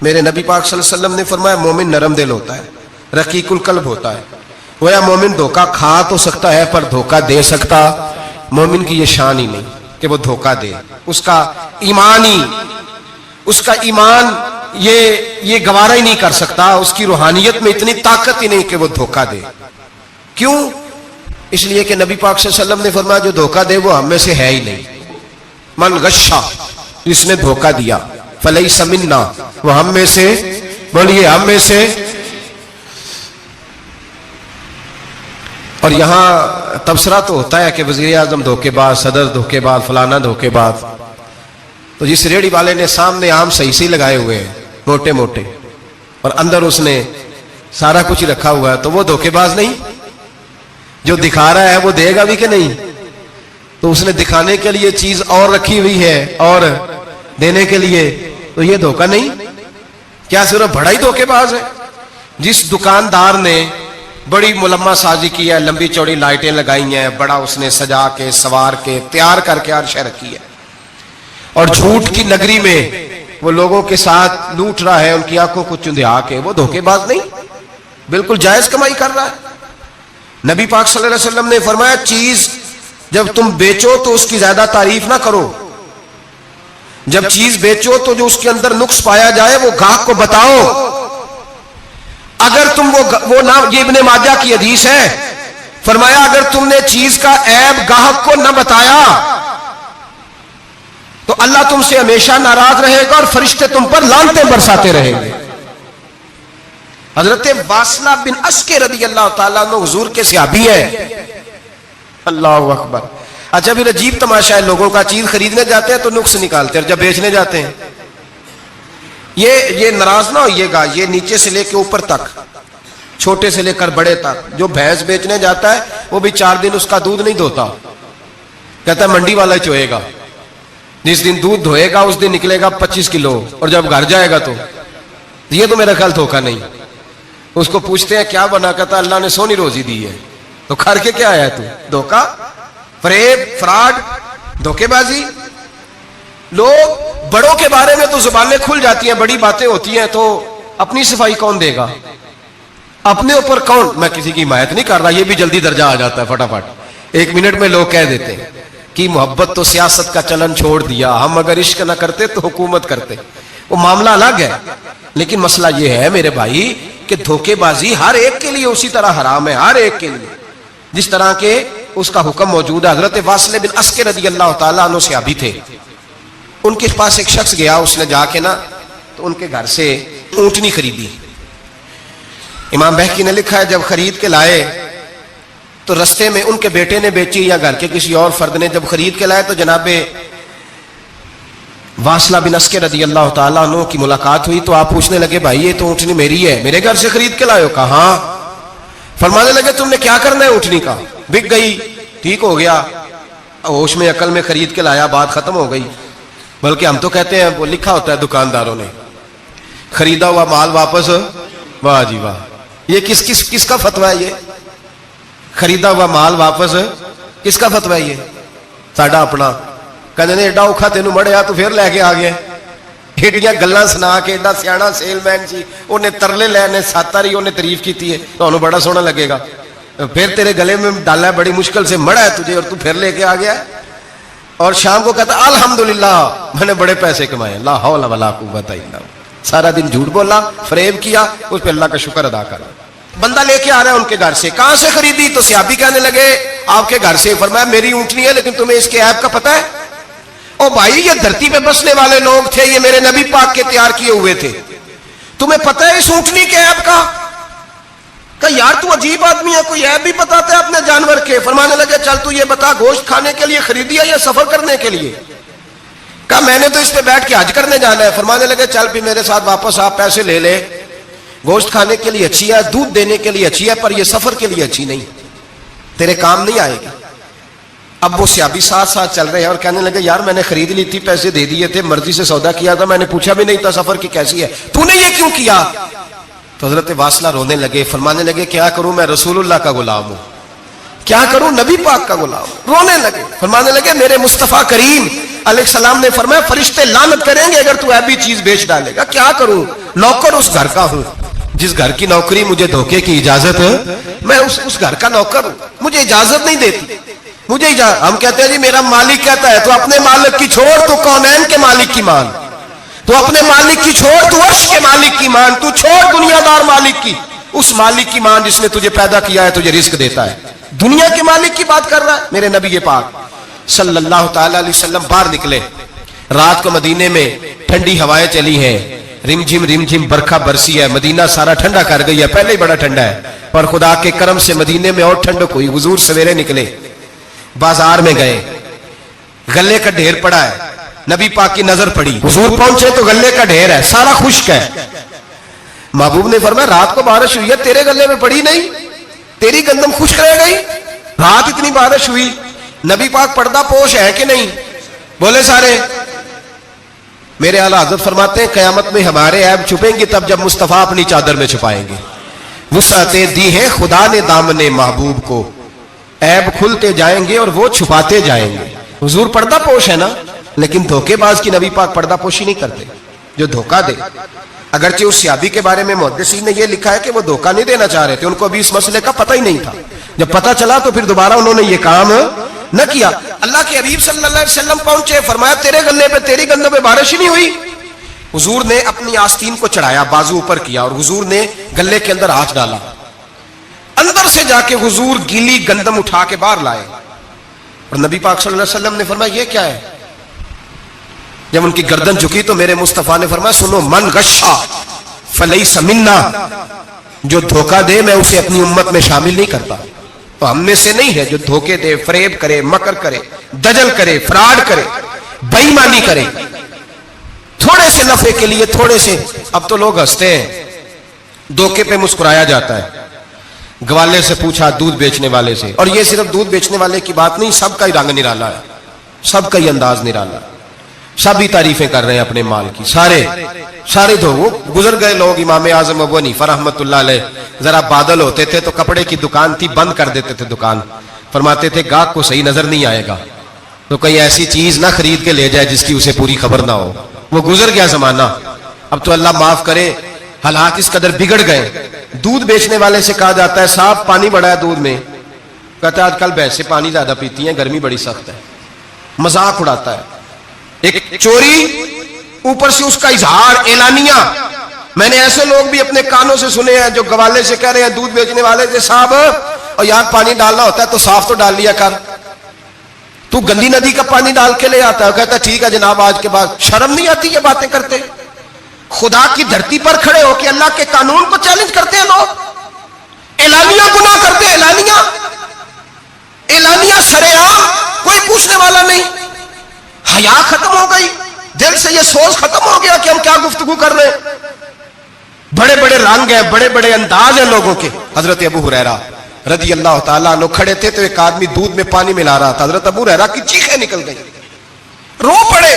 میرے نبی پاک صلی اللہ علیہ وسلم نے فرمایا مومن نرم دل ہوتا ہے, رقیق القلب ہوتا ہے. گویا مومن دھوکہ کھا تو سکتا ہے پر دھوکہ دے سکتا مومن کی یہ شان ہی نہیں کہ وہ دھوکہ دے. اس کا ایمان یہ گوارا ہی نہیں کر سکتا, اس کی روحانیت میں اتنی طاقت ہی نہیں کہ وہ دھوکہ دے. کیوں؟ اس لیے کہ نبی پاک صلی اللہ علیہ وسلم نے فرمایا جو دھوکہ دے وہ ہم میں سے ہے ہی نہیں. من غشا, جس نے دھوکہ دیا, فلیس منا, وہ ہم میں سے, بولیے ہم میں سے. اور یہاں تبصرہ تو ہوتا ہے کہ وزیر اعظم دھوکے باز, صدر دھوکے باز, فلانا دھوکے باز. تو جس ریڑھی والے نے سامنے آم صحیح لگائے ہوئے ہیں موٹے موٹے اور اندر اس نے سارا کچھ رکھا ہوا ہے, تو وہ دھوکے باز نہیں؟ جو دکھا رہا ہے وہ دے گا بھی کہ نہیں؟ تو اس نے دکھانے کے لیے چیز اور رکھی ہوئی ہے اور دینے کے لیے, تو یہ دھوکہ نہیں؟ کیا صرف بڑا ہی دھوکے باز ہے؟ جس دکاندار نے بڑی ملمہ سازی کی ہے, لمبی چوڑی لائٹیں لگائی ہیں, بڑا اس نے سجا کے سوار کے تیار کر کے ہر شے رکھی ہے, اور جھوٹ کی نگری میں وہ لوگوں کے ساتھ لوٹ رہا ہے ان کی آنکھوں کو چندھیا کے, وہ دھوکے باز نہیں؟ بالکل جائز کمائی کر رہا ہے. نبی پاک صلی اللہ علیہ وسلم نے فرمایا چیز جب تم بیچو تو اس کی زیادہ تعریف نہ کرو, جب چیز بیچو تو جو اس کے اندر نقص پایا جائے وہ گاہک کو بتاؤ. اگر تم وہ نہ, یہ ابن ماجہ کی حدیث ہے, فرمایا اگر تم نے چیز کا عیب گاہک کو نہ بتایا تو اللہ تم سے ہمیشہ ناراض رہے گا اور فرشتے تم پر لعنتیں برساتے رہیں گے. حضرت واصلہ بن اسکے رضی اللہ تعالیٰ عنہ حضور کے صحابی ہیں. اللہ اکبر. اچھا پھر عجیب تماشا ہے, لوگوں کا چیز خریدنے جاتے ہیں تو نقص نکالتے ہیں, اور جب بیچنے جاتے ہیں یہ ناراض نہ ہوئیے گا, یہ نیچے سے لے کے اوپر تک, چھوٹے سے لے کر بڑے تک, جو بھینس بیچنے جاتا ہے وہ بھی 4 دن اس کا دودھ نہیں دھوتا, کہتا ہے منڈی والا چوئے گا. جس دن دودھ دھوئے گا اس دن نکلے گا 25 کلو, اور جب گھر جائے گا تو یہ تو میرا خیال دھوکہ نہیں. اس کو پوچھتے ہیں کیا بنا, کہتا اللہ نے سونی روزی دی ہے, تو کھر کے کیا آیا تو؟ دھوکہ, فریب, فراڈ, دھوکے بازی. لوگ بڑوں کے بارے میں تو زبانیں کھل جاتی ہیں, بڑی باتیں ہوتی ہیں, تو اپنی صفائی کون دے گا؟ اپنے اوپر کون؟ میں کسی کی حمایت نہیں کر رہا, یہ بھی جلدی درجہ آ جاتا ہے فٹافٹ 1 منٹ میں. لوگ کہہ دیتے ہیں کہ محبت تو سیاست کا چلن چھوڑ دیا, ہم اگر عشق نہ کرتے تو حکومت کرتے. وہ معاملہ الگ ہے, لیکن مسئلہ یہ ہے میرے بھائی کہ دھوکے بازی ہر ایک کے لیے اسی طرح حرام ہے, ہر ایک کے لیے جس طرح کے اس کا حکم موجود ہے. حضرت واصلہ بن اسکے رضی اللہ تعالیٰ عنہ صحابی تھے, ان کے پاس ایک شخص گیا, اس نے جا کے نا تو ان کے گھر سے اونٹنی خریدی. امام بہقی نے لکھا ہے جب خرید کے لائے تو رستے میں ان کے بیٹے نے بیچی یا گھر کے کسی اور فرد نے جب خرید کے لائے تو جناب واصلہ بن اسکے رضی اللہ تعالیٰ عنہ کی ملاقات ہوئی. تو آپ پوچھنے لگے بھائی یہ تو اونٹنی میری ہے, میرے گھر سے خرید کے لائے ہو؟ کہا ہاں. فرمانے لگے تم نے کیا کرنا ہے اونٹنی کا؟ بک گئی, ٹھیک ہو گیا, ہوش میں عقل میں خرید کے لایا, بات ختم ہو گئی. بلکہ ہم تو کہتے ہیں وہ لکھا ہوتا ہے دکانداروں نے خریدا ہوا مال واپس. واہ جی واہ, یہ کس کا فتویٰ ہے؟ یہ خریدا ہوا مال واپس کس کا فتویٰ ہے؟ یہ ساڈا اپنا. کہنے نے ایڈا اوکھا تینوں مڑیا تو پھر لے کے آ گیا, ایڈیاں گلاں سنا کے, ایڈا سیاح سیل مین سی, انہیں ترلے لینے 7 واری انہیں تعریف کی ہے, تو انہوں بڑا سونا لگے گا. پھر تیرے گلے میں ڈالا ہے, بڑی مشکل سے مڑا ہے تجھے, اور تو پھر لے کے آ گیا. اور شام کو کہتا الحمدللہ میں نے بڑے پیسے کمائے, لا حول ولا قوت الا باللہ. سارا دن جھوٹ بولا, فریب کیا, اس پہ اللہ کا شکر ادا کرا. بندہ لے کے آ رہا ہے ان کے گھر سے, کہاں سے خریدی؟ تو صحابی کہنے لگے آپ کے گھر سے. فرمایا میری اونٹنی ہے, لیکن تمہیں اس کے عیب کا پتہ ہے؟ او بھائی یہ دھرتی پہ بسنے والے لوگ تھے, یہ میرے نبی پاک کے تیار کیے ہوئے تھے, تمہیں پتہ ہے اس اونٹنی کے عیب کا؟ کہ یار تو عجیب آدمی ہے, کوئی عیب بھی بتاتا ہے اپنے جانور کے. فرمانے لگے چل تو یہ بتا گوشت کھانے کے لیے خریدی ہے یا سفر کرنے کے لیے؟ کہا میں نے تو اس پہ بیٹھ کے حج کرنے جانا ہے. فرمانے لگے چل بھی میرے ساتھ واپس آپ پیسے لے لے, گوشت کھانے کے لیے اچھی ہے, دودھ دینے کے لیے اچھی ہے, پر یہ سفر کے لیے اچھی نہیں, تیرے کام نہیں آئے گی. اب وہ صحابی ساتھ ساتھ چل رہے ہیں اور کہنے لگے یار میں نے خرید لی تھی, پیسے دے دیے تھے, مرضی سے سودا کیا تھا, میں نے پوچھا بھی نہیں تھا سفر کی کیسی ہے, تو نے یہ کیوں کیا؟ تو حضرت واصلہ رونے لگے, فرمانے لگے کیا کروں, میں رسول اللہ کا غلام ہوں, کیا کروں نبی پاک کا غلام. رونے لگے, فرمانے لگے میرے مصطفیٰ کریم علیہ السلام نے فرمایا فرشتے لعنت کریں گے اگر تو ایبی چیز بیچ ڈالے گا. کیا کروں, نوکر اس گھر کا ہوں, جس گھر کی نوکری مجھے دھوکے کی اجازت ہے, میں اس گھر کا نوکر ہوں, مجھے اجازت نہیں دیتی, مجھے اجازت. ہم کہتے ہیں جی میرا مالک کہتا ہے, تو اپنے مالک کی چھوڑ, تو کونین کے مالک کی مان, تو اپنے مالک کی چھوڑ, تو عرش کے مالک کی مان, تو چھوڑ دنیا دار مالک کی, اس مالک کی مان جس نے تجھے پیدا کیا ہے, تجھے رزق دیتا ہے. دنیا کے مالک کی بات کر رہا ہے. میرے نبی پاک صلی اللہ تعالی علیہ وسلم باہر نکلے. رات کو مدینے میں ٹھنڈی ہوائیں چلی ہیں, رم جھم برکھا برسی ہے, مدینہ سارا ٹھنڈا کر گئی ہے, پہلے ہی بڑا ٹھنڈا ہے, پر خدا کے کرم سے مدینے میں اور ٹھنڈک ہوئی. حضور سویرے نکلے, بازار میں گئے, گلے کا ڈھیر پڑا ہے, نبی پاک کی نظر پڑی, حضور پہنچے تو گلے کا ڈھیر ہے, سارا خشک ہے. محبوب نے فرمایا رات کو بارش ہوئی ہے, تیرے گلے میں پڑی نہیں, تیری گندم خشک رہ گئی, رات اتنی بارش ہوئی. نبی پاک پردہ پوش ہے کہ نہیں؟ بولے سارے. میرے اعلیٰ حضرت فرماتے ہیں قیامت میں ہمارے عیب چھپیں گے تب جب مصطفیٰ اپنی چادر میں چھپائیں گے. وسعتیں دی ہیں خدا نے دامن محبوب کو, عیب کھلتے جائیں گے اور وہ چھپاتے جائیں گے. حضور پردہ پوش ہے نا, لیکن دھوکے باز کی نبی پاک پردہ پوشی نہیں کرتے, جو دھوکہ دے. اگرچہ اس صحابی کے بارے میں محدثین نے یہ لکھا ہے کہ وہ دھوکہ نہیں دینا چاہ رہے تھے, ان کو ابھی اس مسئلے کا پتہ ہی نہیں تھا. جب پتہ چلا تو پھر دوبارہ انہوں نے یہ کام نہ کیا. اللہ کے حبیب صلی اللہ علیہ وسلم پہنچے, فرمایا تیرے گلے پہ, تیری گندم پہ بارش ہی نہیں ہوئی. حضور نے اپنی آستین کو چڑھایا, بازو اوپر کیا, اور حضور نے گلے کے اندر ہاتھ ڈالا. اندر سے جا کے حضور گیلی گندم اٹھا کے باہر لائے, اور نبی پاک صلی اللہ علیہ وسلم نے فرمایا یہ کیا ہے؟ جب ان کی گردن جھکی تو میرے مصطفیٰ نے فرمایا سنو, من غشا فلیس منا, جو دھوکہ دے میں اسے اپنی امت میں شامل نہیں کرتا. تو ہم میں سے نہیں ہے جو دھوکے دے, فریب کرے, مکر کرے, دجل کرے, فراڈ کرے, بے ایمانی کرے, تھوڑے سے نفع کے لیے, تھوڑے سے. اب تو لوگ ہنستے ہیں, دھوکے پہ مسکرایا جاتا ہے. گوالے سے پوچھا, دودھ بیچنے والے سے, اور یہ صرف دودھ بیچنے والے کی بات نہیں, سب کا ہی رنگ نرالا ہے, سب کا ہی انداز نرالا ہے, سب ہی تعریفیں کر رہے ہیں اپنے مال کی. سارے وہ گزر گئے لوگ. امام اعظم ابو حنیفہ رحمۃ اللہ علیہ, ذرا بادل ہوتے تھے تو کپڑے کی دکان تھی, بند کر دیتے تھے دکان, فرماتے تھے گاہک کو صحیح نظر نہیں آئے گا تو کہیں ایسی چیز نہ خرید کے لے جائے جس کی اسے پوری خبر نہ ہو. وہ گزر گیا زمانہ. اب تو اللہ معاف کرے, حالات اس قدر بگڑ گئے. دودھ بیچنے والے سے کہا جاتا ہے صاحب پانی بڑا ہے دودھ میں, کہتا ہے آج کل بھینسیں پانی زیادہ پیتی ہیں, گرمی بڑی سخت ہے. مذاق اڑاتا ہے. ایک چوری, اوپر سے اس کا اظہار اعلانیہ. میں نے ایسے لوگ بھی اپنے کانوں سے سنے ہیں جو گوالے سے کہہ رہے ہیں, دودھ بیچنے والے سے, صاحب اور یار پانی ڈالنا ہوتا ہے تو صاف تو ڈال لیا کر, تو گندی ندی کا پانی ڈال کے لے آتا ہے. کہتا ہے ٹھیک ہے جناب, آج کے بعد شرم نہیں آتی یہ باتیں کرتے؟ خدا کی دھرتی پر کھڑے ہو کے اللہ کے قانون کو چیلنج کرتے ہیں لوگ, اعلانیہ گناہ کرتے ہیں, اعلانیہ سرعام, کوئی پوچھنے والا نہیں. حیا ختم ہو گئی, دل سے یہ سوچ ختم ہو گیا کہ ہم کیا گفتگو کر رہے ہیں. بڑے بڑے رنگ ہیں, بڑے بڑے انداز ہیں لوگوں کے. حضرت ابو ہریرہ رضی اللہ تعالیٰ عنہ کھڑے تھے تو ایک آدمی دودھ میں پانی ملا رہا تھا. حضرت ابو ہریرہ کی چیخیں نکل گئی, رو پڑے.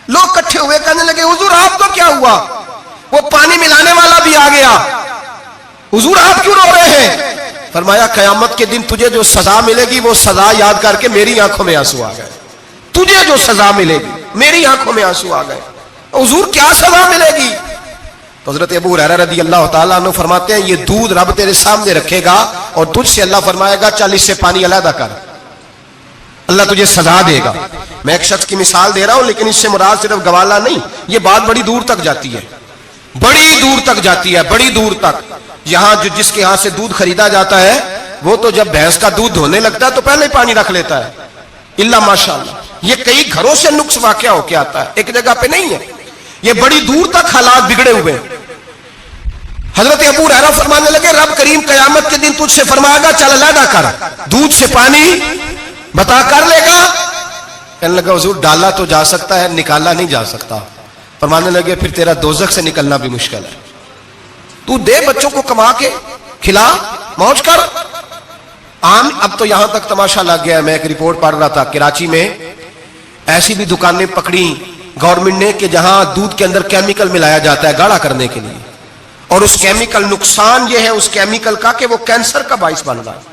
لوگ کٹھے ہوئے کہنے لگے حضور آپ کو کیا ہوا؟ وہ پانی ملانے والا بھی آ گیا, حضور آپ کیوں رو رہے ہیں؟ فرمایا قیامت کے دن تجھے جو سزا ملے گی وہ سزا یاد کر کے میری آنکھوں میں آنسو آ گئے. تجھے جو سزا ملے گی میری آنکھوں میں آنسو آ گئے. حضور کیا سزا ملے گی؟ تو حضرت ابو ہریرہ رضی اللہ تعالیٰ عنہ فرماتے ہیں یہ دودھ رب تیرے سامنے رکھے گا اور تجھ سے اللہ فرمائے گا چل اس سے پانی علیحدہ کر, اللہ تجھے سزا دے گا. میں ایک شخص کی مثال دے رہا ہوں, لیکن اس سے مراد صرف گوالا نہیں, یہ بات بڑی دور تک جاتی ہے, بڑی دور تک جاتی ہے, بڑی دور تک. یہاں جو جس کے ہاں سے دودھ خریدا جاتا ہے وہ تو جب بھینس کا دودھ دھونے لگتا ہے تو پہلے ہی پانی رکھ لیتا ہے, اللہ ماشاءاللہ. یہ کئی گھروں سے نقص واقع ہو کے آتا ہے, ایک جگہ پہ نہیں ہے. یہ بڑی دور تک حالات بگڑے ہوئے. حضرت ابو ہریرہ فرمانے لگے رب کریم قیامت کے دن تجھ سے فرمائے گا چل علیحدہ کر, دودھ سے پانی بتا کر لے گا. کہنے لگا حضور ڈالا تو جا سکتا ہے, نکالا نہیں جا سکتا. فرمانے لگے پھر تیرا دوزخ سے نکلنا بھی مشکل ہے. تو دے بچوں کو کما کے کھلا, موج کر. اب تو یہاں تک تماشا لگ گیا ہے. میں ایک رپورٹ پڑھ رہا تھا, کراچی میں ایسی بھی دکانیں پکڑی گورنمنٹ نے کہ جہاں دودھ کے اندر کیمیکل ملایا جاتا ہے گاڑھا کرنے کے لیے, اور اس کیمیکل, نقصان یہ ہے اس کیمیکل کا کہ وہ کینسر کا باعث بن رہا ہے.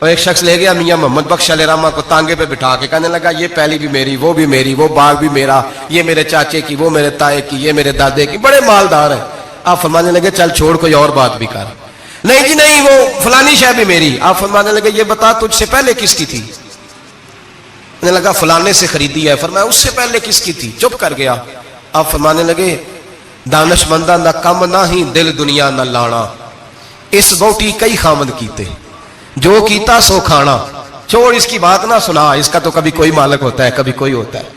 اور ایک شخص لے گیا میاں محمد بخش علیہ رحمہ کو تانگے پہ بٹھا کے کہنے لگا یہ پہلی بھی میری، وہ بھی میری، وہ باغ بھی میرا، یہ میرے چاچے کی، وہ میرے تائے کی، یہ میرے دادے کی، بڑے مالدار ہیں۔ آپ فرمانے لگے چل چھوڑ کوئی اور بات بھی کر۔ نہیں جی نہیں، وہ فلانی شے بھی میری۔ آپ فرمانے لگے یہ بتا تجھ سے پہلے کس کی تھی؟ نے لگا فلانے سے خریدی ہے۔ فرمایا اس سے پہلے کس کی تھی؟ چپ کر گیا۔ آپ فرمانے لگے دانش مندہ نہ کم نہ ہی دل دنیا نہ لانا، اس بوٹی کئی خامد کیتے، جو کیتا سو کھانا، چھوڑ اس کی بات نہ سنا، اس کا تو کبھی کوئی مالک ہوتا ہے کبھی کوئی ہوتا ہے۔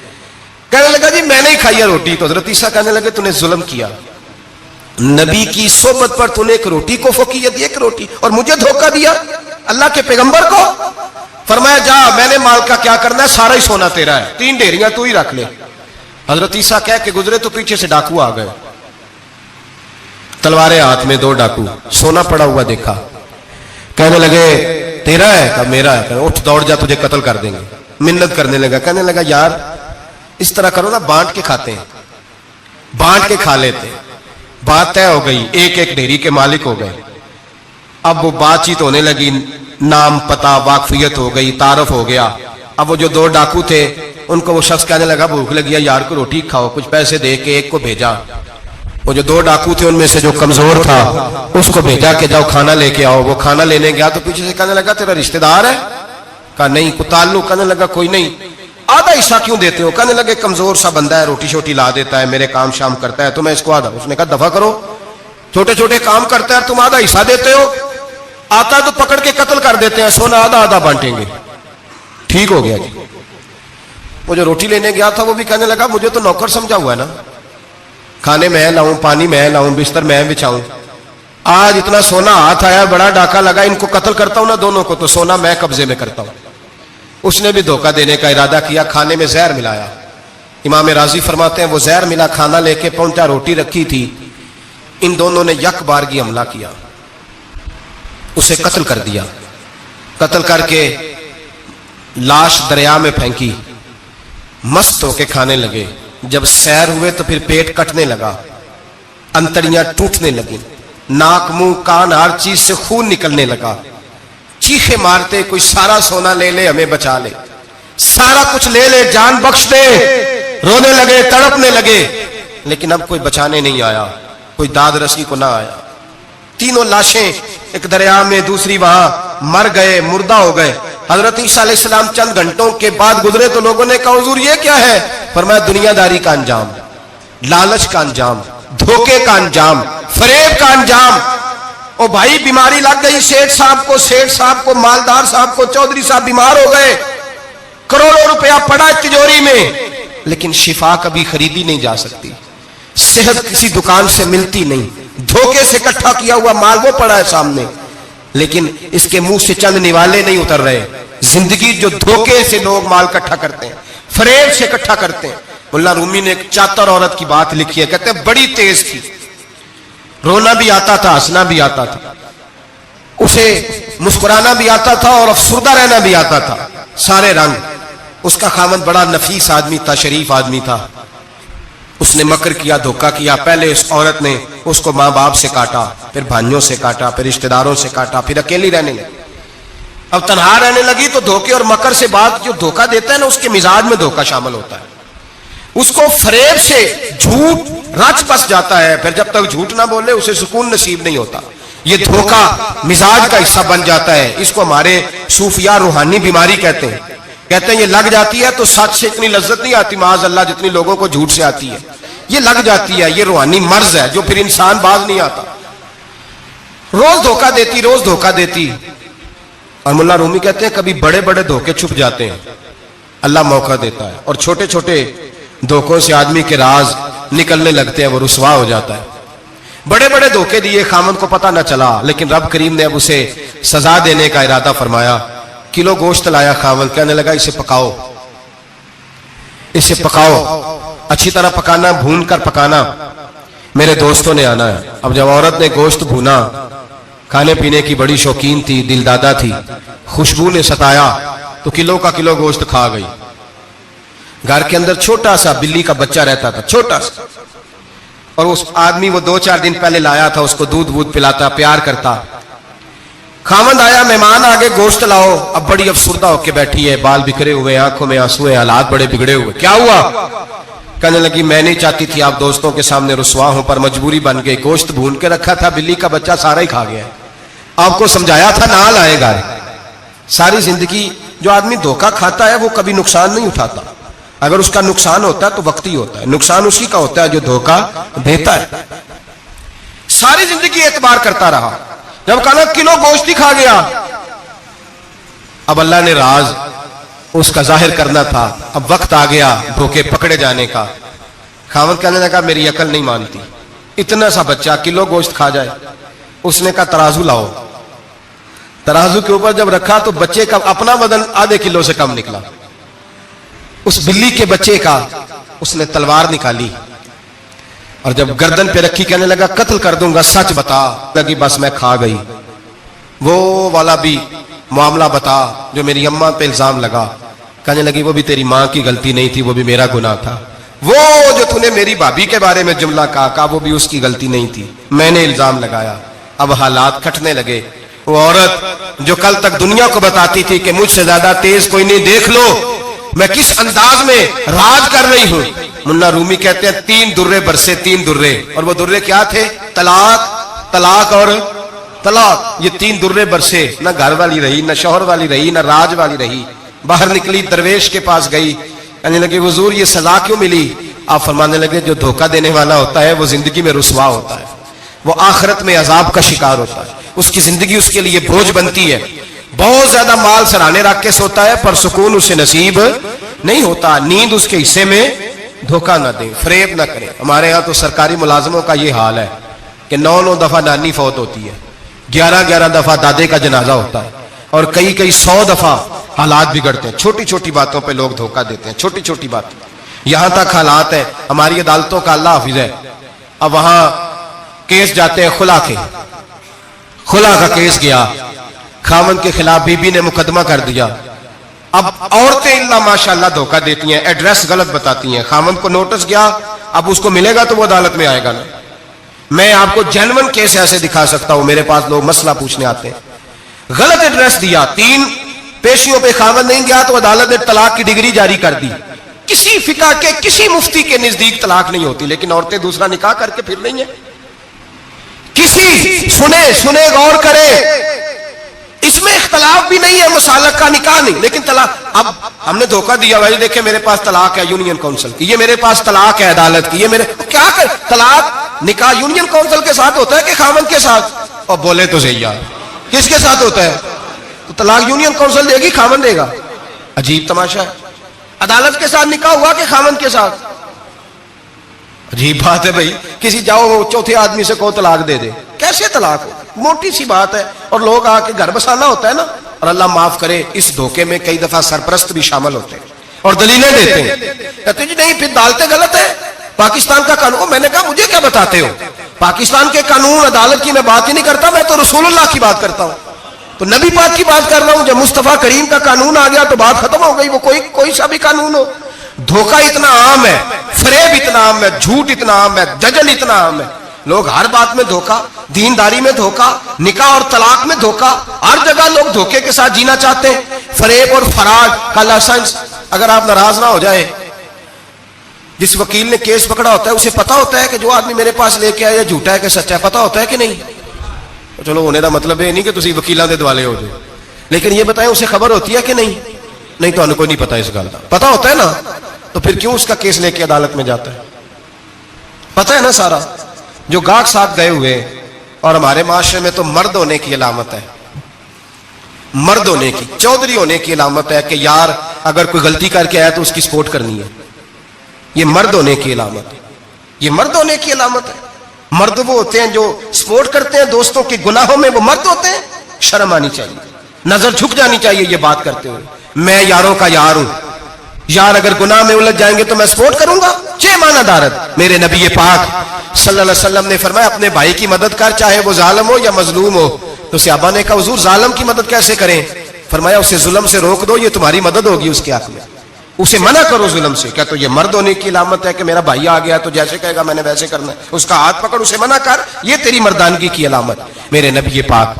کہنے لگا جی میں نے ہی کھائی ہے روٹی۔ تو حضرت عیسیٰ کہنے لگے تو نے ظلم کیا، نبی کی صحبت پر تو نے ایک روٹی کو فوقیت دی، ایک روٹی، اور مجھے دھوکہ دیا اللہ کے پیغمبر کو۔ فرمایا جا میں نے مال کا کیا کرنا ہے، سارا ہی سونا تیرا ہے، 3 ڈیریاں تو ہی رکھ لے۔ حضرت عیسیٰ کہہ کے گزرے تو پیچھے سے ڈاکو آ گئے، تلواریں ہاتھ میں، 2 ڈاکو، سونا پڑا ہوا دیکھا، کہنے لگے تیرا ہے؟ کہا میرا ہے۔ اٹھ دوڑ جا تجھے قتل کر دیں گے۔ منت کرنے لگا، کہنے لگا یار اس طرح کرو نا، بانٹ کے کھاتے ہیں، بانٹ کے کھا لیتے ہیں۔ بات طے ہو گئی، ایک ایک ڈھیری کے مالک ہو گئے۔ اب وہ بات چیت ہونے لگی، نام پتہ واقفیت ہو گئی، تعارف ہو گیا۔ اب وہ جو 2 ڈاکو تھے ان کو وہ شخص کہنے لگا بھوک لگی ہے یار کو روٹی کھاؤ، کچھ پیسے دے کے ایک کو بھیجا۔ وہ جو 2 ڈاکو تھے ان میں سے جو کمزور تھا اس کو بھیجا کہ جاؤ کھانا لے کے آؤ۔ وہ کھانا لینے گیا تو پیچھے سے کہنے لگا تیرا رشتہ دار ہے؟ کہا نہیں۔ کوئی تعلق؟ کہنے لگا کوئی نہیں۔ آدھا حصہ کیوں دیتے ہو؟ کہنے لگے کمزور سا بندہ ہے، روٹی شوٹی لا دیتا ہے، میرے کام شام کرتا ہے، تو میں اس کو آدھا۔ اس نے کہا دفع کرو، چھوٹے چھوٹے کام کرتا ہے تم آدھا حصہ دیتے ہو، آتا تو پکڑ کے قتل کر دیتے ہیں، سونا آدھا آدھا بانٹیں گے۔ ٹھیک ہو گیا جی۔ وہ جو روٹی لینے گیا تھا وہ بھی کہنے لگا مجھے تو نوکر سمجھا ہوا ہے نا، کھانے میں لاؤں، پانی میں لاؤں، بستر میں بچھاؤں، آج اتنا سونا ہاتھ آیا، بڑا ڈاکہ لگا، ان کو قتل کرتا ہوں نا دونوں کو، تو سونا میں قبضے میں کرتا ہوں۔ اس نے بھی دھوکہ دینے کا ارادہ کیا، کھانے میں زہر ملایا۔ امام راضی فرماتے ہیں وہ زہر ملا کھانا لے کے پہنچا، روٹی رکھی تھی، ان دونوں نے یک بارگی حملہ کیا، اسے قتل کر دیا۔ قتل کر کے لاش دریا میں پھینکی، مست ہو کے کھانے لگے۔ جب سیر ہوئے تو پھر پیٹ کٹنے لگا، انتڑیاں ٹوٹنے لگیں، ناک منہ کان ہر چیز سے خون نکلنے لگا، چیخے مارتے کوئی سارا سونا لے لے ہمیں بچا لے، سارا کچھ لے لے جان بخش دے، رونے لگے تڑپنے لگے، لیکن اب کوئی بچانے نہیں آیا، کوئی داد رسی کو نہ آیا۔ 3 لاشیں ایک دریا میں، دوسری وہاں، مر گئے، مردہ ہو گئے۔ حضرت عیسیٰ علیہ السلام چند گھنٹوں کے بعد گزرے تو لوگوں نے کہا حضور یہ کیا ہے؟ فرمایا دنیا داری کا انجام، لالچ کا انجام، دھوکے کا انجام، فریب کا انجام۔ او بھائی بیماری لگ گئی سیٹھ صاحب کو، مالدار صاحب کو، چودھری صاحب بیمار ہو گئے، کروڑوں روپیہ پڑا تجوری میں، لیکن شفا کبھی خریدی نہیں جا سکتی، صحت کسی دکان سے ملتی نہیں، دھوکے سے اکٹھا کیا ہوا مال وہ پڑا ہے سامنے، لیکن اس کے منہ سے چند نوالے نہیں اتر رہے۔ زندگی جو دھوکے سے لوگ مال اکٹھا کرتے ہیں، فریب سے اکٹھا کرتے ہیں۔ مولانا رومی نے ایک چاتر عورت کی بات لکھی ہے، کہتے ہیں بڑی تیز تھی، رونا بھی آتا تھا، ہنسنا بھی آتا تھا، اسے مسکرانا بھی آتا تھا اور افسردہ رہنا بھی آتا تھا، سارے رنگ۔ اس کا خاوند بڑا نفیس آدمی تھا، شریف آدمی تھا۔ اس نے مکر کیا، دھوکہ کیا۔ پہلے اس عورت نے اس کو ماں باپ سے کاٹا، پھر بھائیوں سے کاٹا، پھر رشتہ داروں سے کاٹا، پھر اکیلی رہنے لگی۔ اب تنہا رہنے لگی تو دھوکے اور مکر سے بات، جو دھوکہ دیتا ہے نا اس کے مزاج میں دھوکہ شامل ہوتا ہے، اس کو فریب سے جھوٹ رچ بس جاتا ہے، پھر جب تک جھوٹ نہ بولے اسے سکون نصیب نہیں ہوتا، یہ دھوکہ مزاج کا حصہ بن جاتا ہے۔ اس کو ہمارے صوفیاء روحانی بیماری کہتے ہیں۔ کہتے ہیں یہ لگ جاتی ہے تو سچ سے اتنی لذت نہیں آتی معاذ اللہ جتنی لوگوں کو جھوٹ سے آتی ہے، یہ لگ جاتی ہے، یہ روحانی مرض ہے جو پھر انسان باز نہیں آتا، روز دھوکہ دیتی، روز دھوکہ دیتی۔ اور مولانا رومی کہتے ہیں کبھی بڑے بڑے دھوکے چھپ جاتے ہیں، اللہ موقع دیتا ہے، اور چھوٹے چھوٹے دھوکوں سے آدمی کے راز نکلنے لگتے ہیں، وہ رسوا ہو جاتا ہے۔ بڑے بڑے دھوکے دیے، خامن کو پتہ نہ چلا، لیکن رب کریم نے اب اسے سزا دینے کا ارادہ فرمایا۔ کلو گوشت لایا خامن، کہنے لگا اسے پکاؤ، اسے پکاؤ، اچھی طرح پکانا، بھون کر پکانا، میرے دوستوں نے آنا ہے۔ اب جب عورت نے گوشت بھونا، کھانے پینے کی بڑی شوقین تھی، دل دادا تھی، خوشبو نے ستایا تو کلو کا کلو گوشت کھا گئی۔ گھر کے اندر چھوٹا سا بلی کا بچہ رہتا تھا، چھوٹا سا، اور اس آدمی وہ 2-4 دن پہلے لایا تھا، اس کو دودھ پلاتا، پیار کرتا۔ خاوند آیا, مہمان آگے, گوشت لاؤ. اب بڑی افسردہ ہو کے بیٹھی ہے, بال بکھرے ہوئے, آنکھوں میں آنسو ہیں, حالات بڑے بگڑے ہوئے. کیا ہوا؟ کہنے لگی میں نہیں چاہتی تھی آپ دوستوں کے سامنے رسوا ہوں, پر مجبوری بن گئی. گوشت بھون کے رکھا تھا, بلی کا بچہ سارا ہی کھا گیا. آپ کو سمجھایا تھا نہ لائے گا. ساری زندگی جو آدمی دھوکہ کھاتا ہے وہ کبھی نقصان نہیں اٹھاتا. اگر اس کا نقصان ہوتا ہے تو وقتی ہوتا ہے, نقصان اسی کا ہوتا ہے جو دھوکہ دیتا ہے. ساری زندگی اعتبار کرتا رہا, جب کہا کلو گوشت ہی کھا گیا. اب اللہ نے راز اس کا ظاہر کرنا تھا, اب وقت آ گیا دھوکے پکڑے جانے کا. خاوند کہنے لگا میری عقل نہیں مانتی, اتنا سا بچہ کلو گوشت کھا جائے. اس نے کہا ترازو لاؤ. ترازو کے اوپر جب رکھا تو بچے کا اپنا وزن آدھے کلو سے کم نکلا. اس بلی کے بچے کا اس نے تلوار نکالی اور جب گردن پہ رکھی کہنے لگا قتل کر دوں گا, سچ بتا. لگی بس میں کھا گئی. وہ والا بھی معاملہ بتا جو میری اماں پہ الزام لگا. کہنے لگی وہ بھی تیری ماں کی غلطی نہیں تھی, وہ بھی میرا گناہ تھا. وہ جو تو نے میری بھابھی کے بارے میں جملہ کہا وہ بھی اس کی غلطی نہیں تھی, میں نے الزام لگایا. اب حالات کھٹنے لگے. وہ عورت جو کل تک دنیا کو بتاتی تھی کہ مجھ سے زیادہ تیز کوئی نہیں, دیکھ لو میں کس انداز میں راج کر رہی ہوں. منا رومی کہتے ہیں 3 درے برسے, 3 درے, اور وہ درے کیا تھے؟ طلاق, طلاق اور طلاق. یہ 3 درے برسے. نہ گھر والی رہی, نہ شوہر والی رہی, نہ راج والی رہی. باہر نکلی, درویش کے پاس گئی, کہنے لگے حضور یہ سزا کیوں ملی؟ آپ فرمانے لگے جو دھوکہ دینے والا ہوتا ہے وہ زندگی میں رسوا ہوتا ہے, وہ آخرت میں عذاب کا شکار ہوتا ہے. اس کی زندگی اس کے لیے بوجھ بنتی ہے. بہت زیادہ مال سرانے رکھ کے سوتا ہے پر سکون اسے نصیب نہیں ہوتا. نیند اس کے حصے میں دھوکہ نہ دیں, فریب نہ کریں. ہمارے ہاں تو سرکاری ملازموں کا یہ حال ہے کہ 9 دفعہ نانی فوت ہوتی ہے, 11 دفعہ دادے کا جنازہ ہوتا ہے, اور کئی 100 دفعہ حالات بگڑتے ہیں. چھوٹی چھوٹی باتوں پہ لوگ دھوکہ دیتے ہیں, چھوٹی چھوٹی باتیں. یہاں تک حالات ہیں ہماری عدالتوں کا اللہ حافظ ہے. اب وہاں کیس جاتے ہیں خلا کے, خلا کا کیس گیا, خاوند کے خلاف بی بی نے مقدمہ کر دیا. اب عورتیں اللہ ماشاءاللہ دھوکہ دیتی ہیں, ایڈریس غلط بتاتی ہیں. خاوند کو نوٹس گیا, اب اس کو ملے گا تو وہ عدالت میں آئے گا نا. میں آپ کو جینون کیس ایسے دکھا سکتا ہوں, میرے پاس لوگ مسئلہ پوچھنے آتے ہیں. غلط ایڈریس دیا, 3 پیشیوں پہ خاوند نہیں گیا تو عدالت نے طلاق کی ڈگری جاری کر دی. کسی فقہ کے کسی مفتی کے نزدیک طلاق نہیں ہوتی, لیکن عورتیں دوسرا نکاح کر کے پھر رہی ہیں. کسی سنے غور کرے, اس میں اختلاف بھی نہیں ہے, مسالک کا نکاح نہیں, لیکن طلاق. اب ہم نے دھوکہ دیا, بھائی دیکھیں میرے پاس طلاق ہے یونین کونسل کی, یہ میرے پاس طلاق ہے عدالت کی, یہ میرے کیا کر طلاق نکاح یونین کونسل کے ساتھ ہوتا ہے کہ خاوند کے ساتھ؟ اور بولے تو صحیح یار, کس کے ساتھ ہوتا ہے؟ تو طلاق یونین کونسل دے گی, خاوند دے گا. عجیب تماشا ہے. عدالت کے ساتھ نکاح ہوا کہ خاوند کے ساتھ؟ عجیب بات ہے بھائی. کسی جاؤ چوتھے آدمی سے کو طلاق دے دے, کیسے طلاق ہو؟ موٹی سی بات ہے. اور لوگ آ کے گھر بسانا ہوتا ہے نا. اور اللہ معاف کرے اس دھوکے میں کئی دفعہ سرپرست بھی شامل ہوتے ہیں اور دلیلیں دیتے ہیں, کہتے جی نہیں پھر ڈالتے غلط ہے, پاکستان کا قانون. میں نے کہا مجھے کیا بتاتے ہو, پاکستان کے قانون عدالت کی میں بات ہی نہیں کرتا, میں تو رسول اللہ کی بات کرتا ہوں, تو نبی پاک کی بات کر رہا ہوں. جب مصطفیٰ کریم کا قانون آ گیا تو بات ختم ہو گئی, وہ کوئی سا بھی قانون ہو. دھوکہ اتنا عام ہے, فریب اتنا عام ہے, جھوٹ اتنا عام ہے, دجل اتنا عام ہے. لوگ ہر بات میں دھوکہ, دینداری میں دھوکہ, نکاح اور طلاق میں دھوکہ, ہر جگہ لوگ دھوکے کے ساتھ جینا چاہتے ہیں. فریب اور فراڈ کا لائسنس. اگر آپ ناراض نہ ہو جائے, جس وکیل نے کیس پکڑا ہوتا ہے اسے پتا ہوتا ہے کہ جو آدمی میرے پاس لے کے آیا جھوٹا ہے کہ سچا ہے, پتا ہوتا ہے کہ نہیں؟ چلو ہونے کا مطلب یہ نہیں کہ تسی وکیلاں دے دوالے ہو جائے, لیکن یہ بتائیں اسے خبر ہوتی ہے کہ نہیں؟ نہیں تو انہیں کوئی نہیں پتا اس گل کا. پتا ہوتا ہے نا, تو پھر کیوں اس کا کیس لے کے عدالت میں جاتا ہے؟ پتا ہے نا سارا. جو گاہک ساتھ گئے ہوئے, اور ہمارے معاشرے میں تو مرد ہونے کی علامت ہے, مرد ہونے کی, چودھری ہونے کی علامت ہے کہ یار اگر کوئی غلطی کر کے آیا تو اس کی سپورٹ کرنی ہے. یہ مرد ہونے کی علامت ہے, یہ مرد ہونے کی علامت ہے. مرد وہ ہوتے ہیں جو سپورٹ کرتے ہیں دوستوں کے گناہوں میں, وہ مرد ہوتے ہیں. شرم آنی چاہیے, نظر جھک جانی چاہیے یہ بات کرتے ہوئے. میں یاروں کا یار ہوں, یار اگر گناہ میں الجھ جائیں گے تو میں سپورٹ کروں گا. چھ معنی دارت. میرے نبی پاک صلی اللہ علیہ وسلم نے فرمایا اپنے بھائی کی مدد کر, چاہے وہ ظالم ہو یا مظلوم ہو. تو صحابہ نے کہا حضور ظالم کی مدد کیسے کریں؟ فرمایا اسے ظلم سے روک دو, یہ تمہاری مدد ہوگی اس کے حق میں. اسے منع کرو ظلم سے. کیا تو یہ مرد ہونے کی علامت ہے کہ میرا بھائی آ گیا تو جیسے کہے گا میں نے ویسے کرنا ہے, اس کا ہاتھ پکڑ اسے منع کر, یہ تیری مردانگی کی علامت. میرے نبی پاک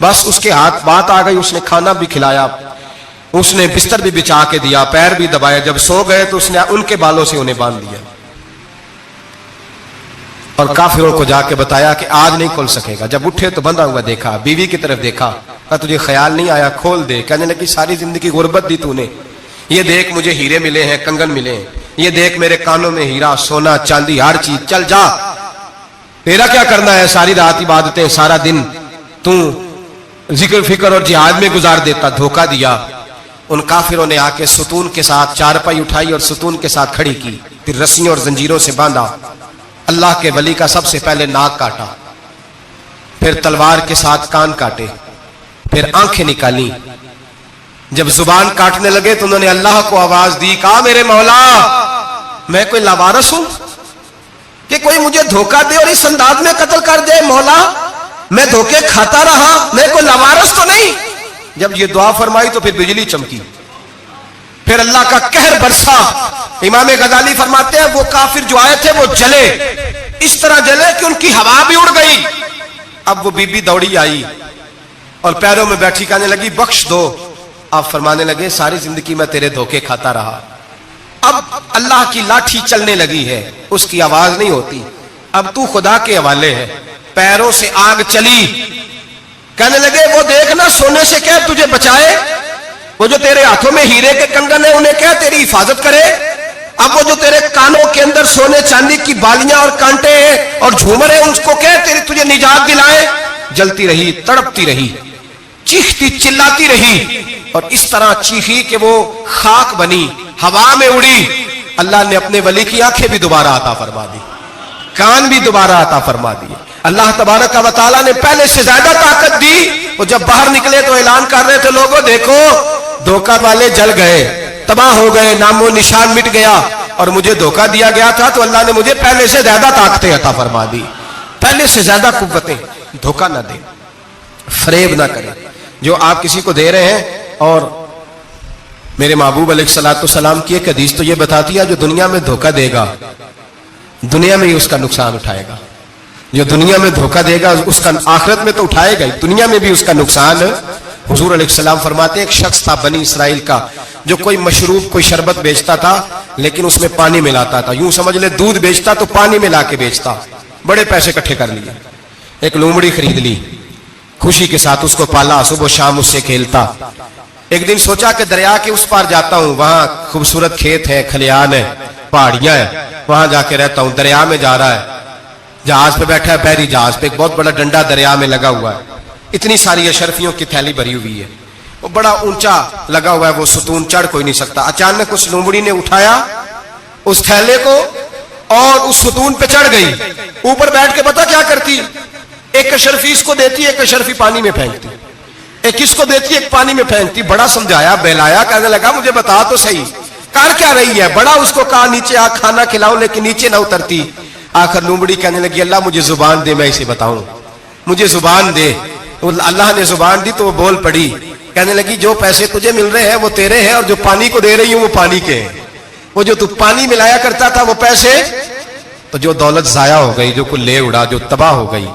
بس اس کے ہاتھ بات آ گئی, اس نے کھانا بھی کھلایا, اس نے بستر بھی بچھا کے دیا, پیر بھی دبایا, جب سو گئے تو اس نے ان کے بالوں سے انہیں باندھ دیا اور کافروں کو جا کے بتایا کہ آج نہیں کھل سکے گا. جب اٹھے تو بندھا ہوا دیکھا, بیوی کی طرف دیکھا, کہا تجھے خیال نہیں آیا کھول دے؟ کہنے لگی ساری زندگی غربت دی تو نے, یہ دیکھ مجھے ہیرے ملے ہیں, کنگن ملے ہیں, یہ دیکھ میرے کانوں میں ہیرا, سونا, چاندی, ہر چیز, چل جا, تیرا کیا کرنا ہے, ساری رات عبادتیں, سارا دن تو ذکر فکر اور جہاد میں گزار دیتا. دھوکہ دیا. ان کافروں نے آ کے ستون کے ساتھ چارپائی اٹھائی اور ستون کے ساتھ کھڑی کی, پھر رسیوں اور زنجیروں سے باندھا. اللہ کے ولی کا سب سے پہلے ناک کاٹا, پھر تلوار کے ساتھ کان کاٹے, پھر آنکھیں نکالی. جب زبان کاٹنے لگے تو انہوں نے اللہ کو آواز دی, کہا میرے مولا میں کوئی لاوارث ہوں کہ کوئی مجھے دھوکہ دے اور اس انداز میں قتل کر دے؟ مولا میں دھوکے کھاتا رہا, میں کوئی لاوارث تو نہیں. جب یہ دعا فرمائی تو پھر بجلی چمکی, پھر اللہ کا قہر برسا. امام غزالی فرماتے ہیں وہ کافر جو آئے تھے وہ جلے, اس طرح جلے کہ ان کی ہوا بھی اڑ گئی. اب وہ بی بی دوڑی آئی اور پیروں میں بیٹھی کہنے لگی بخش دو. آپ فرمانے لگے ساری زندگی میں تیرے دھوکے کھاتا رہا, اب اللہ کی لاٹھی چلنے لگی ہے, اس کی آواز نہیں ہوتی, اب تو خدا کے حوالے ہے. پیروں سے آگ چلی. کہنے لگے وہ دیکھنا سونے سے کہہ تجھے بچائے, وہ جو تیرے ہاتھوں میں ہیرے کے کنگن ہیں انہیں کہہ تیری حفاظت کرے, اب وہ جو تیرے کانوں کے اندر سونے چاندی کی بالیاں اور کانٹے ہیں اور جھومر ہیں اس کو کہہ تجھے نجات دلائے. جلتی رہی, تڑپتی رہی, چیختی چلاتی رہی, اور اس طرح چیخی کہ وہ خاک بنی, ہوا میں اڑی. اللہ نے اپنے ولی کی آنکھیں بھی دوبارہ عطا فرما دی, کان بھی دوبارہ عطا فرما دی. اللہ تبارک و تعالیٰ نے پہلے سے زیادہ طاقت دی. وہ جب باہر نکلے تو اعلان کر رہے تھے لوگوں دیکھو دھوکہ والے جل گئے, تباہ ہو گئے, نام و نشان مٹ گیا, اور مجھے دھوکہ دیا گیا تھا تو اللہ نے مجھے پہلے سے زیادہ طاقتیں عطا فرما دی, پہلے سے زیادہ قوتیں. دھوکہ نہ دیں, فریب نہ کریں. جو آپ کسی کو دے رہے ہیں, اور میرے محبوب علیہ الصلوۃ والسلام کی ایک حدیث تو یہ بتاتی ہے جو دنیا میں دھوکہ دے گا دنیا میں ہی اس کا نقصان اٹھائے گا. جو دنیا میں دھوکہ دے گا اس کا آخرت میں تو اٹھائے گا ہی, دنیا میں بھی اس کا نقصان. حضور علیہ السلام فرماتے ہیں ایک شخص تھا بنی اسرائیل کا جو کوئی مشروب کوئی شربت بیچتا تھا لیکن اس میں پانی ملاتا تھا. یوں سمجھ لے دودھ بیچتا تو پانی ملا کے بیچتا. بڑے پیسے اکٹھے کر لیے, ایک لومڑی خرید لی, خوشی کے ساتھ اس کو پالا, صبح شام اس سے کھیلتا. ایک دن سوچا کہ دریا کے اس پار جاتا ہوں, وہاں خوبصورت کھیت ہے, کھلیان ہے, پہاڑیاں ہیں, وہاں جا کے رہتا ہوں. دریا میں جا رہا ہے, جہاز پہ بیٹھا ہے, بحری جہاز پہ, ایک بہت بڑا ڈنڈا دریا میں لگا ہوا ہے, اتنی ساری اشرفیوں کی تھیلی بھری ہوئی ہے, وہ بڑا اونچا لگا ہوا ہے, وہ ستون چڑھ کوئی نہیں سکتا. اچانک اس لومڑی نے اٹھایا اس تھیلے کو اور اس ستون پہ چڑھ گئی. اوپر بیٹھ کے پتا کیا کرتی, ایک اشرفی اس کو دیتی, ایک اشرفی پانی میں پھینکتی, ایک اس کو دیتی, ایک پانی میں پھینکتی. بڑا سمجھایا, بہلایا, کہنے لگا مجھے بتا تو صحیح کر کیا رہی ہے. بڑا اس کو کہا نیچے آ کھانا کھلاؤں, لیکن نیچے نہ اترتی. آخر لومڑی کہنے لگی اللہ مجھے زبان دے, میں اسے بتاؤں, مجھے زبان دے. اللہ نے زبان دی تو وہ بول پڑی. کہنے لگی جو پیسے تجھے مل رہے ہیں وہ تیرے ہیں, اور جو پانی کو دے رہی ہوں وہ پانی کے ہیں. وہ جو تو پانی ملایا کرتا تھا وہ پیسے, تو جو دولت ضائع ہو گئی, جو کو لے اڑا, جو تباہ ہو گئی.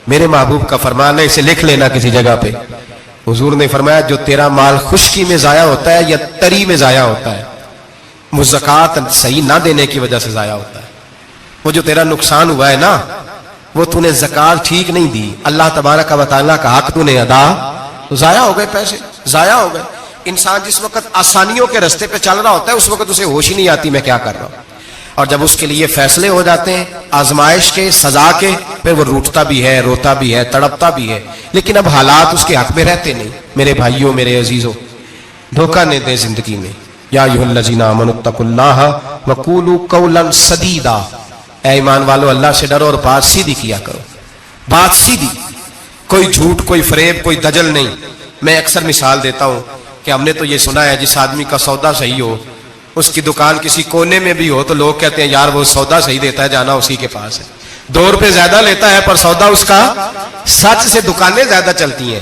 میرے محبوب کا فرمان ہے, اسے لکھ لینا کسی جگہ پہ. حضور نے فرمایا جو تیرا مال خشکی میں ضائع ہوتا ہے یا تری میں ضائع ہوتا ہے وہ زکوٰۃ صحیح نہ دینے کی وجہ سے ضائع ہوتا ہے. وہ جو تیرا نقصان ہوا ہے نا, وہ تو نے زکوٰۃ ٹھیک نہیں دی, اللہ تبارک و تعالیٰ کا حق تو نے ادا, تو ضائع ہو گئے, پیسے ضائع ہو گئے. انسان جس وقت آسانیوں کے رستے پہ چل رہا ہوتا ہے اس وقت اسے ہوش ہی نہیں آتی میں کیا کر رہا ہوں, اور جب اس کے لیے فیصلے ہو جاتے ہیں آزمائش کے, سزا کے, پھر وہ روٹتا بھی ہے, روتا بھی ہے, تڑپتا بھی ہے, لیکن اب حالات اس کے حق میں رہتے نہیں. میرے بھائیوں, میرے عزیزوں, دھوکہ نہ دیں زندگی میں. یا ایھا الذین آمنوا اتقوا اللہ وقولوا قولا سدیدا, اے ایمان والو اللہ سے ڈرو اور بات سیدھی کیا کرو, بات سیدھی, کوئی جھوٹ, کوئی فریب, کوئی دجل نہیں. میں اکثر مثال دیتا ہوں کہ ہم نے تو یہ سنا ہے جس آدمی کا سودا صحیح ہو, اس کی دکان کسی کونے میں بھی ہو, تو لوگ کہتے ہیں یار وہ سودا صحیح دیتا ہے, جانا اسی کے پاس ہے. 2 روپے زیادہ لیتا ہے پر سودا اس کا سچ سے. دکانیں زیادہ چلتی ہیں,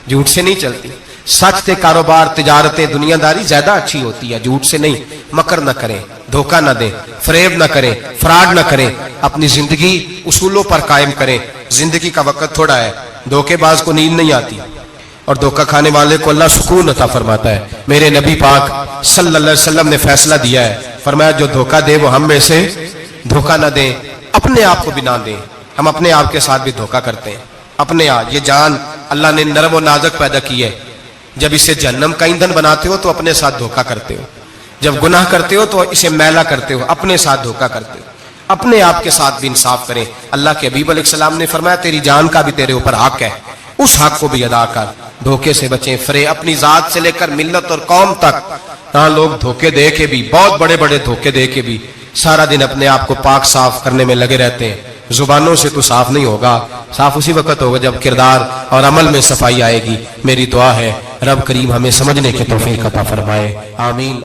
جھوٹ سے نہیں چلتی. سچ سے کاروبار, تجارتیں, دنیا داری زیادہ اچھی ہوتی ہے, جھوٹ سے نہیں. مکر نہ کریں, دھوکہ نہ دیں, فریب نہ کریں, فراڈ نہ کریں. اپنی زندگی اصولوں پر قائم کریں. زندگی کا وقت تھوڑا ہے, دھوکے باز کو نیند نہیں آتی, اور دھوکہ کھانے والے کو اللہ سکون عطا فرماتا ہے. میرے نبی پاک صلی اللہ علیہ وسلم نے فیصلہ دیا ہے, فرمایا جو دھوکہ دے وہ ہم میں سے دھوکہ نہ دیں, اپنے آپ کو بھی نہ دیں. ہم اپنے آپ کے ساتھ بھی دھوکہ کرتے ہیں. اپنے آپ, یہ جان اللہ نے نرم و نازک پیدا کی ہے. جب اسے جہنم کا ایندھن بناتے ہو تو اپنے ساتھ دھوکہ کرتے ہو. جب گناہ کرتے ہو تو اسے میلا کرتے ہو, اپنے ساتھ دھوکہ کرتے ہو. اپنے آپ کے ساتھ بھی انصاف کریں. اللہ کے حبیب علیہ السلام نے فرمایا تیری جان کا بھی تیرے اوپر حق ہے, اس حق کو بھی ادا کر. دھوکے سے بچیں. فرے اپنی ذات سے لے کر ملت اور قوم تک, ہاں لوگ دھوکے دے کے بھی, بہت بڑے بڑے دھوکے دے کے بھی سارا دن اپنے آپ کو پاک صاف کرنے میں لگے رہتے ہیں. زبانوں سے تو صاف نہیں ہوگا, صاف اسی وقت ہوگا جب کردار اور عمل میں صفائی آئے گی. میری دعا ہے رب کریم ہمیں سمجھنے کی توفیق عطا فرمائے. آمین.